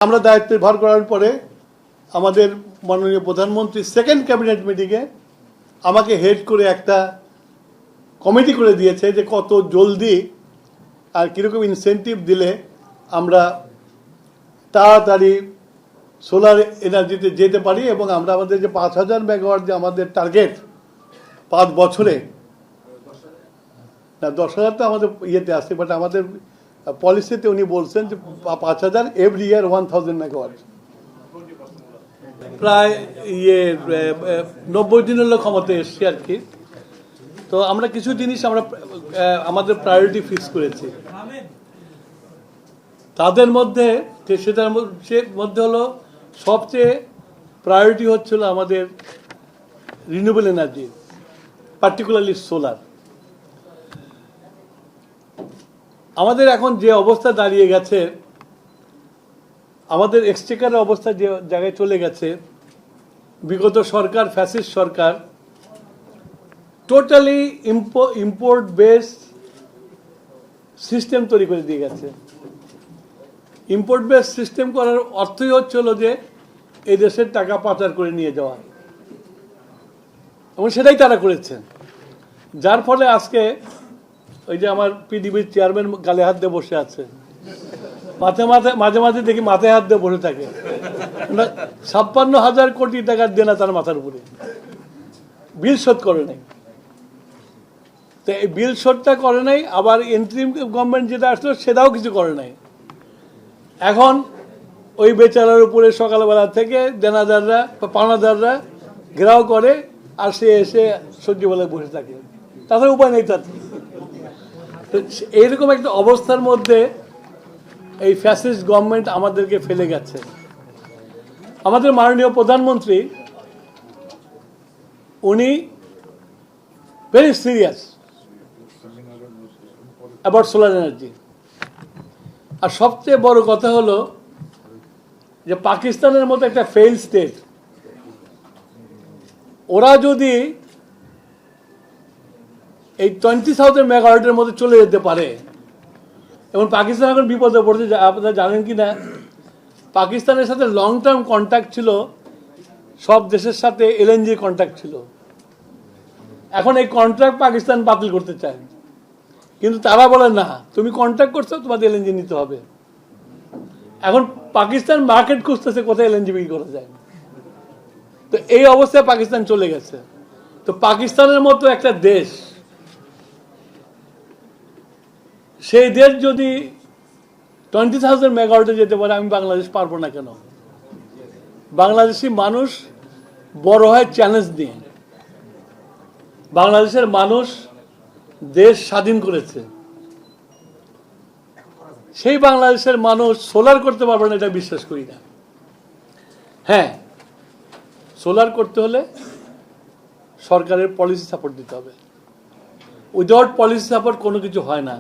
আমরা দায়িত্ব ভার করার পরে আমাদের মাননীয় প্রধানমন্ত্রী সেকেন্ড ক্যাবিনেট মিটিংয়ে আমাকে হেড করে একটা কমিটি করে দিয়েছে যে কত জলদি আর কীরকম ইনসেন্টিভ দিলে আমরা তাড়াতাড়ি সোলার এনার্জিতে যেতে পারি এবং আমরা আমাদের যে ৫,০০০ মেগাওয়াট যে আমাদের টার্গেট ৫ বছরে, না ১০,০০০ তো আমাদের ইয়েতে আসছে, বাট আমাদের পলিসিতে উনি বলছেন যে ৫,০০০ এভরি ইয়ার 1,০০০ মেগাওয়াট, প্রায় ৯০ দিন হলো ক্ষমতায় এসছি আর কি। তো আমরা কিছু জিনিস আমরা আমাদের প্রায়োরিটি ফিক্স করেছি। তাদের মধ্যে সেটার মধ্যে হলো সবচেয়ে প্রায়োরিটি হচ্ছিল আমাদের রিনিউয়েবল এনার্জি, পার্টিকুলারলি সোলার। আমাদের এখন যে অবস্থা দাঁড়িয়ে গেছে, আমাদের এক্সচেকারের অবস্থা যে জায়গায় চলে গেছে, বিগত সরকার ফ্যাসিস্ট সরকার টোটালি ইম্পোর্ট বেসড সিস্টেম তৈরি করে দিয়ে গেছে। ইম্পোর্ট বেসড সিস্টেম করার অর্থই হচ্ছিল যে এই দেশের টাকা পাচার করে নিয়ে যাওয়া, এবং সেটাই তারা করেছে। যার ফলে আজকে ওই যে আমার পিডিবির চেয়ারম্যান গালে হাত দিয়ে বসে আছে, মাঝে মাঝে দেখি মাথায় হাত দিয়ে বসে থাকে। ৫৬,০০০ কোটি টাকার দেনা তার মাথার উপরে, বিল শোধ করে নাই। তো এই বিল শোধটা করে নাই, আবার ইন্টারিম গভর্নমেন্ট যেটা আসলো সেটাও কিছু করে নাই। এখন ওই বেচারার উপরে সকালবেলা থেকে দেনাদাররা পাওনাদাররা ঘেরাও করে, আর সে এসে সহ্যবেলায় বসে থাকে, তাদের উপায় নেই তার। তো এইরকম একটা অবস্থার মধ্যে এই ফ্যাসিস্ট গভর্নমেন্ট আমাদেরকে ফেলে গেছে। আমাদের মাননীয় প্রধানমন্ত্রী উনি very serious about solar energy. আর সবচেয়ে বড় কথা হলো যে পাকিস্তানের মতো একটা ফেইল স্টেট, ওরা যদি এই 20,000 মেগাওয়াটের মধ্যে চলে যেতে পারে, এবং পাকিস্তান এখন বিপদে পড়ছে। আপনারা জানেন কি না, পাকিস্তানের সাথে লং টার্ম কন্ট্যাক্ট ছিল, সব দেশের সাথে এলএনজি কন্ট্যাক্ট ছিল। এখন এই কন্ট্রাক্ট পাকিস্তান বাতিল করতে চায়, কিন্তু তারা বলে না, তুমি কন্ট্রাক্ট করছো, তোমাদের এলএনজি নিতে হবে। এখন পাকিস্তান মার্কেট খুঁজতেছে কোথায় এলএনজি বিক্রি করা যায়। তো এই অবস্থায় পাকিস্তান চলে গেছে। তো পাকিস্তানের মতো একটা দেশ, সেই দেশ যদি 20,000 মেগাওয়াটে যেতে পারে, আমি বাংলাদেশ পারবো না কেন? বাংলাদেশি মানুষ বড় হয় চ্যালেঞ্জ নিয়ে। বাংলাদেশের মানুষ দেশ স্বাধীন করেছে, সেই বাংলাদেশের মানুষ সোলার করতে পারবে না এটা বিশ্বাস করি না। হ্যাঁ, সোলার করতে হলে সরকারের পলিসি সাপোর্ট দিতে হবে। উইদাউট পলিসি সাপোর্ট কোনো কিছু হয় না।